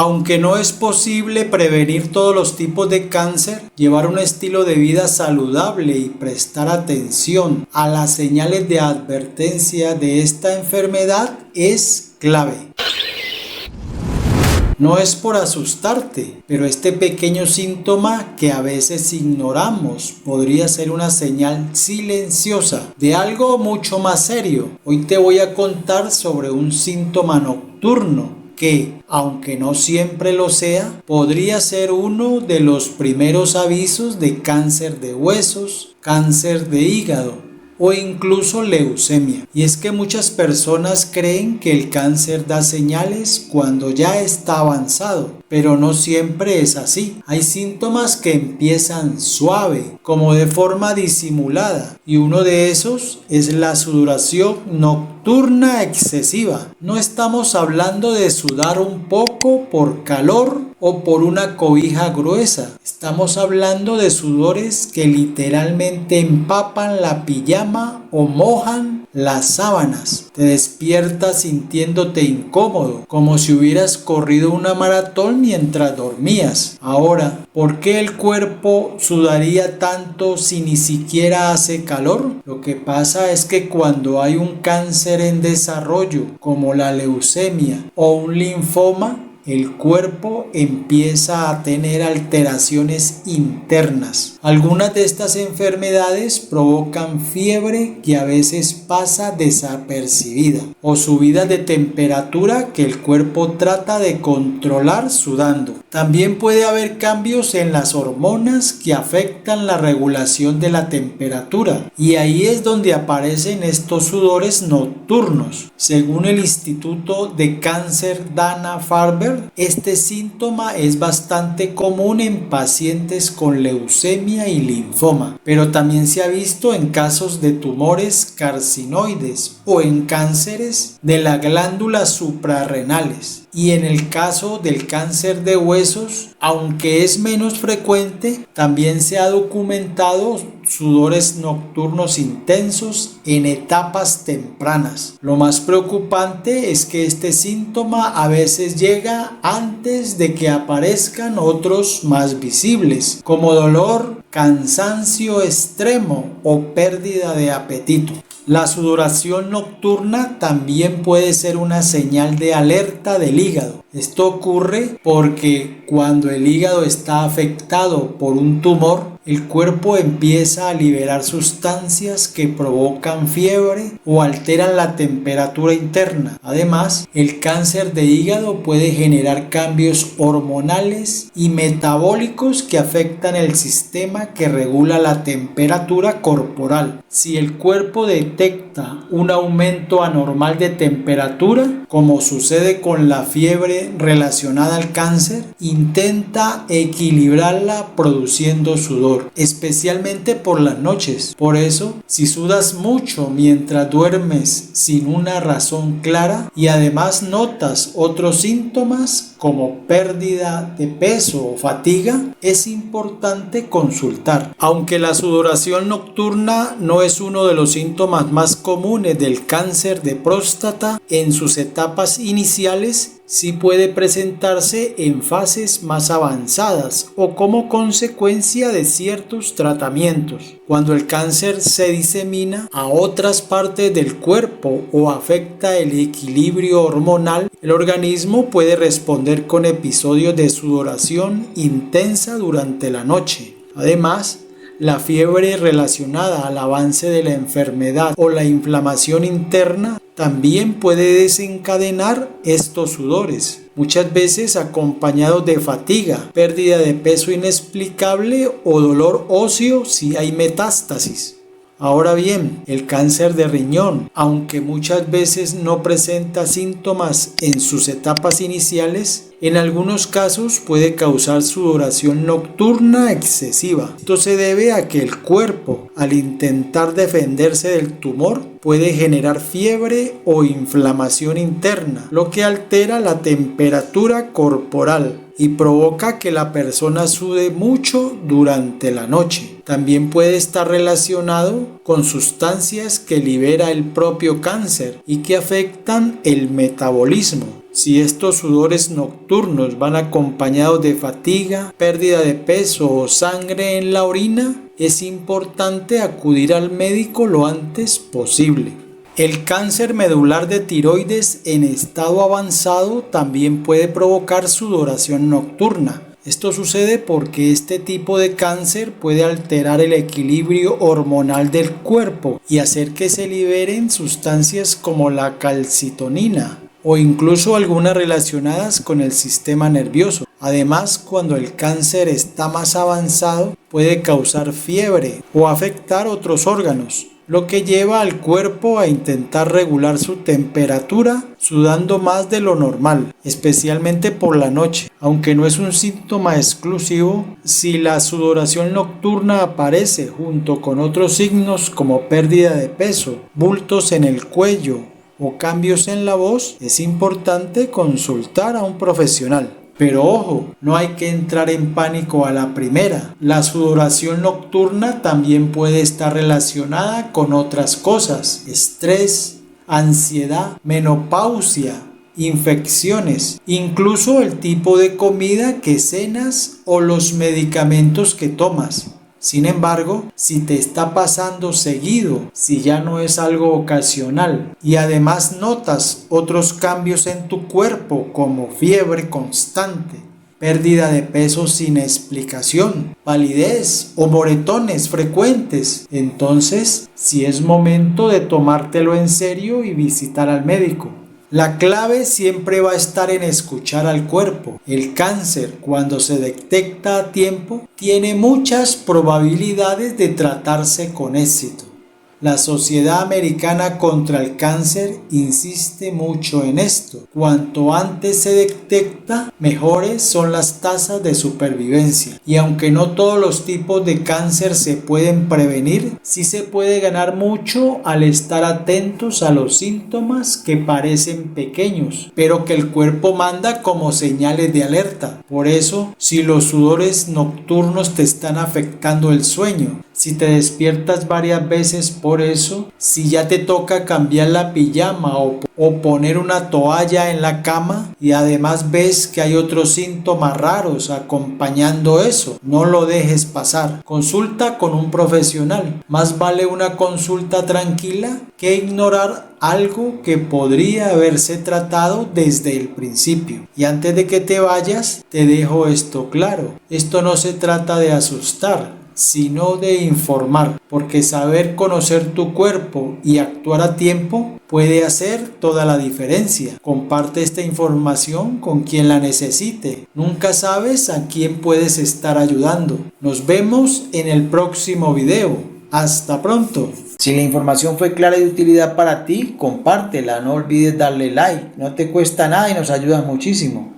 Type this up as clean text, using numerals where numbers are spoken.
Aunque no es posible prevenir todos los tipos de cáncer, llevar un estilo de vida saludable y prestar atención a las señales de advertencia de esta enfermedad es clave. No es por asustarte, pero este pequeño síntoma que a veces ignoramos podría ser una señal silenciosa de algo mucho más serio. Hoy te voy a contar sobre un síntoma nocturno que, aunque no siempre lo sea, podría ser uno de los primeros avisos de cáncer de huesos, cáncer de hígado o incluso leucemia. Y es que muchas personas creen que el cáncer da señales cuando ya está avanzado, pero no siempre es así. Hay síntomas que empiezan suave, como de forma disimulada, y uno de esos es la sudoración nocturna excesiva. No estamos hablando de sudar un poco por calor o por una cobija gruesa. Estamos hablando de sudores que literalmente empapan la pijama o mojan las sábanas. Te despiertas sintiéndote incómodo, como si hubieras corrido una maratón mientras dormías. Ahora, ¿por qué el cuerpo sudaría tanto si ni siquiera hace calor? Lo que pasa es que cuando hay un cáncer en desarrollo, como la leucemia o un linfoma, el cuerpo empieza a tener alteraciones internas. Algunas de estas enfermedades provocan fiebre que a veces pasa desapercibida o subidas de temperatura que el cuerpo trata de controlar sudando. También puede haber cambios en las hormonas que afectan la regulación de la temperatura, y ahí es donde aparecen estos sudores nocturnos. Según el Instituto de Cáncer Dana-Farber, este síntoma es bastante común en pacientes con leucemia y linfoma, pero también se ha visto en casos de tumores carcinoides o en cánceres de las glándulas suprarrenales. Y en el caso del cáncer de huesos, aunque es menos frecuente, también se ha documentado sudores nocturnos intensos en etapas tempranas. Lo más preocupante es que este síntoma a veces llega antes de que aparezcan otros más visibles, como dolor, cansancio extremo o pérdida de apetito. La sudoración nocturna también puede ser una señal de alerta del hígado. Esto ocurre porque cuando el hígado está afectado por un tumor, el cuerpo empieza a liberar sustancias que provocan fiebre o alteran la temperatura interna. Además, el cáncer de hígado puede generar cambios hormonales y metabólicos que afectan el sistema que regula la temperatura corporal. Si el cuerpo detecta un aumento anormal de temperatura, como sucede con la fiebre relacionada al cáncer, intenta equilibrarla produciendo sudor, especialmente por las noches. Por eso, si sudas mucho mientras duermes sin una razón clara y además notas otros síntomas como pérdida de peso o fatiga, es importante consultar. Aunque la sudoración nocturna no es uno de los síntomas más comunes del cáncer de próstata en sus etapas iniciales, sí puede presentarse en fases más avanzadas o como consecuencia de ciertos tratamientos. Cuando el cáncer se disemina a otras partes del cuerpo o afecta el equilibrio hormonal, el organismo puede responder con episodios de sudoración intensa durante la noche. Además, la fiebre relacionada al avance de la enfermedad o la inflamación interna también puede desencadenar estos sudores, muchas veces acompañados de fatiga, pérdida de peso inexplicable o dolor óseo si hay metástasis. Ahora bien, el cáncer de riñón, aunque muchas veces no presenta síntomas en sus etapas iniciales, en algunos casos puede causar sudoración nocturna excesiva. Esto se debe a que el cuerpo, al intentar defenderse del tumor, puede generar fiebre o inflamación interna, lo que altera la temperatura corporal y provoca que la persona sude mucho durante la noche. También puede estar relacionado con sustancias que libera el propio cáncer y que afectan el metabolismo. Si estos sudores nocturnos van acompañados de fatiga, pérdida de peso o sangre en la orina, es importante acudir al médico lo antes posible. El cáncer medular de tiroides en estado avanzado también puede provocar sudoración nocturna. Esto sucede porque este tipo de cáncer puede alterar el equilibrio hormonal del cuerpo y hacer que se liberen sustancias como la calcitonina o incluso algunas relacionadas con el sistema nervioso. Además, cuando el cáncer está más avanzado, puede causar fiebre o afectar otros órganos, lo que lleva al cuerpo a intentar regular su temperatura sudando más de lo normal, especialmente por la noche. Aunque no es un síntoma exclusivo, si la sudoración nocturna aparece junto con otros signos como pérdida de peso, bultos en el cuello o cambios en la voz, es importante consultar a un profesional. Pero ojo, no hay que entrar en pánico a la primera. La sudoración nocturna también puede estar relacionada con otras cosas: estrés, ansiedad, menopausia, infecciones, incluso el tipo de comida que cenas o los medicamentos que tomas. Sin embargo, si te está pasando seguido, si ya no es algo ocasional y además notas otros cambios en tu cuerpo como fiebre constante, pérdida de peso sin explicación, palidez o moretones frecuentes, entonces sí es momento de tomártelo en serio y visitar al médico. La clave siempre va a estar en escuchar al cuerpo. El cáncer, cuando se detecta a tiempo, tiene muchas probabilidades de tratarse con éxito. La Sociedad Americana contra el Cáncer insiste mucho en esto. Cuanto antes se detecta, mejores son las tasas de supervivencia. Y aunque no todos los tipos de cáncer se pueden prevenir, sí se puede ganar mucho al estar atentos a los síntomas que parecen pequeños, pero que el cuerpo manda como señales de alerta. Por eso, si los sudores nocturnos te están afectando el sueño, si te despiertas varias veces por eso, si ya te toca cambiar la pijama o poner una toalla en la cama y además ves que hay otros síntomas raros acompañando eso, no lo dejes pasar. Consulta con un profesional. Más vale una consulta tranquila que ignorar algo que podría haberse tratado desde el principio. Y antes de que te vayas, te dejo esto claro. Esto no se trata de asustar, sino de informar, porque saber conocer tu cuerpo y actuar a tiempo puede hacer toda la diferencia. Comparte esta información con quien la necesite. Nunca sabes a quién puedes estar ayudando. Nos vemos en el próximo video. Hasta pronto. Si la información fue clara y de utilidad para ti, compártela. No olvides darle like. No te cuesta nada y nos ayuda muchísimo.